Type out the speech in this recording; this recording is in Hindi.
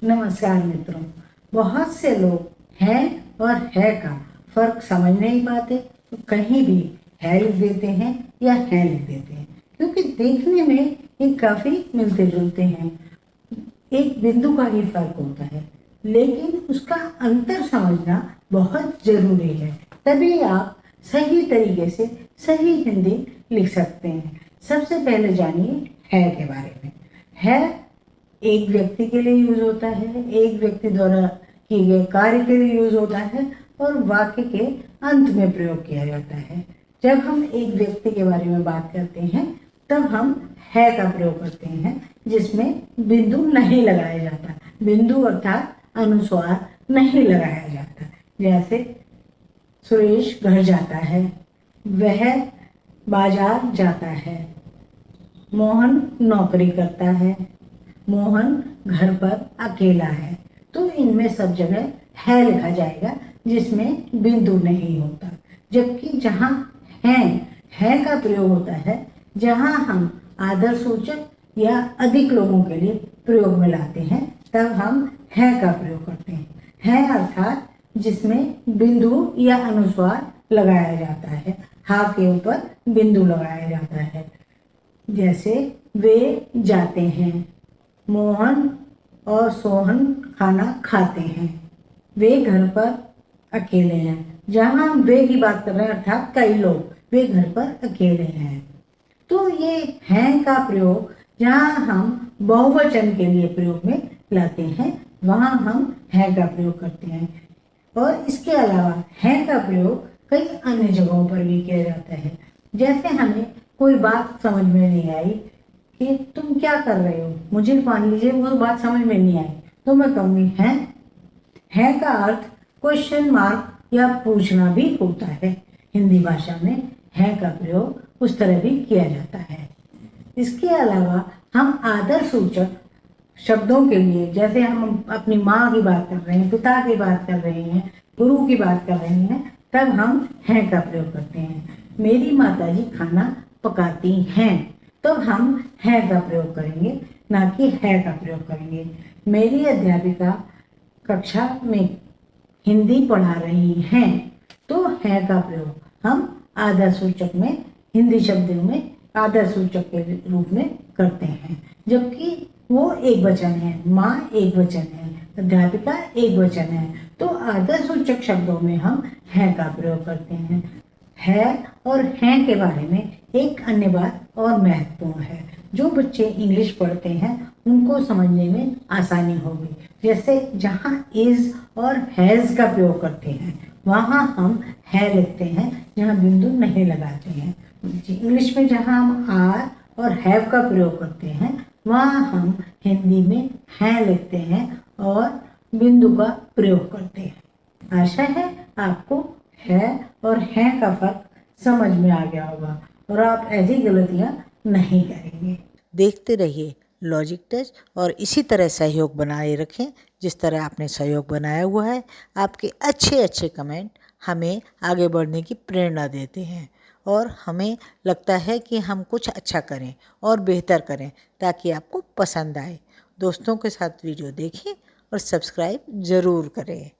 नमस्कार मित्रों। बहुत से लोग हैं और है का फर्क समझ नहीं पाते, तो कहीं भी है लिख देते हैं या है लिख देते हैं, क्योंकि देखने में ये काफ़ी मिलते जुलते हैं। एक बिंदु का ही फर्क होता है, लेकिन उसका अंतर समझना बहुत ज़रूरी है, तभी आप सही तरीके से सही हिंदी लिख सकते हैं। सबसे पहले जानिए है के बारे में। है एक व्यक्ति के लिए यूज होता है, एक व्यक्ति द्वारा किए गए कार्य के लिए यूज होता है और वाक्य के अंत में प्रयोग किया जाता है। जब हम एक व्यक्ति के बारे में बात करते हैं तब हम है का प्रयोग करते हैं, जिसमें बिंदु नहीं लगाया जाता। बिंदु अर्थात अनुस्वार नहीं लगाया जाता। जैसे सुरेश घर जाता है, वह बाजार जाता है, मोहन नौकरी करता है, मोहन घर पर अकेला है। तो इनमें सब जगह है लिखा जाएगा, जिसमें बिंदु नहीं होता। जबकि जहाँ है का प्रयोग होता है, जहाँ हम आदरसूचक या अधिक लोगों के लिए प्रयोग में लाते हैं, तब हम है का प्रयोग करते हैं। है अर्थात जिसमें बिंदु या अनुस्वार लगाया जाता है, हा के ऊपर बिंदु लगाया जाता है। जैसे वे जाते हैं, मोहन और सोहन खाना खाते हैं, वे घर पर अकेले हैं। जहाँ हम वे की बात कर रहे हैं अर्थात कई लोग, वे घर पर अकेले हैं। तो ये हैं का प्रयोग जहाँ हम बहुवचन के लिए प्रयोग में लाते हैं, वहाँ हम हैं का प्रयोग करते हैं। और इसके अलावा हैं का प्रयोग कई अन्य जगहों पर भी किया जाता है। जैसे हमें कोई बात समझ में नहीं आई कि तुम क्या कर रहे हो, मुझे मान लीजिए वो बात समझ में नहीं आई, तो मैं कहूँगी हैं। है का अर्थ क्वेश्चन मार्क या पूछना भी होता है। हिंदी भाषा में है का प्रयोग उस तरह भी किया जाता है। इसके अलावा हम आदर सूचक शब्दों के लिए, जैसे हम अपनी माँ की बात कर रहे हैं, पिता की बात कर रहे हैं, गुरु की बात कर रहे हैं, तब हम हैं का प्रयोग करते हैं। मेरी माताजी खाना पकाती हैं, तो हम हैं का प्रयोग करेंगे, ना कि है का प्रयोग करेंगे। मेरी अध्यापिका कक्षा में हिंदी पढ़ा रही हैं, तो है का प्रयोग हम आदर सूचक में, हिंदी शब्दों में आदर सूचक के रूप में करते हैं। जबकि वो एक वचन है, माँ एक वचन है, अध्यापिका एक वचन है, तो आदर सूचक शब्दों में हम है का प्रयोग करते हैं। है और हैं के बारे में एक अन्य बात और महत्वपूर्ण है, जो बच्चे इंग्लिश पढ़ते हैं उनको समझने में आसानी होगी। जैसे जहाँ इज और हैज़ का प्रयोग करते हैं, वहाँ हम है लिखते हैं, जहाँ बिंदु नहीं लगाते हैं। इंग्लिश में जहाँ हम आर और हैव का प्रयोग करते हैं, वहाँ हम हिंदी में है लिखते हैं और बिंदु का प्रयोग करते हैं। आशा है आपको है और हैं का फर्क समझ में आ गया होगा और आप ऐसी गलतियाँ नहीं करेंगे। देखते रहिए लॉजिक टच और इसी तरह सहयोग बनाए रखें जिस तरह आपने सहयोग बनाया हुआ है। आपके अच्छे अच्छे कमेंट हमें आगे बढ़ने की प्रेरणा देते हैं और हमें लगता है कि हम कुछ अच्छा करें और बेहतर करें ताकि आपको पसंद आए। दोस्तों के साथ वीडियो देखें और सब्सक्राइब ज़रूर करें।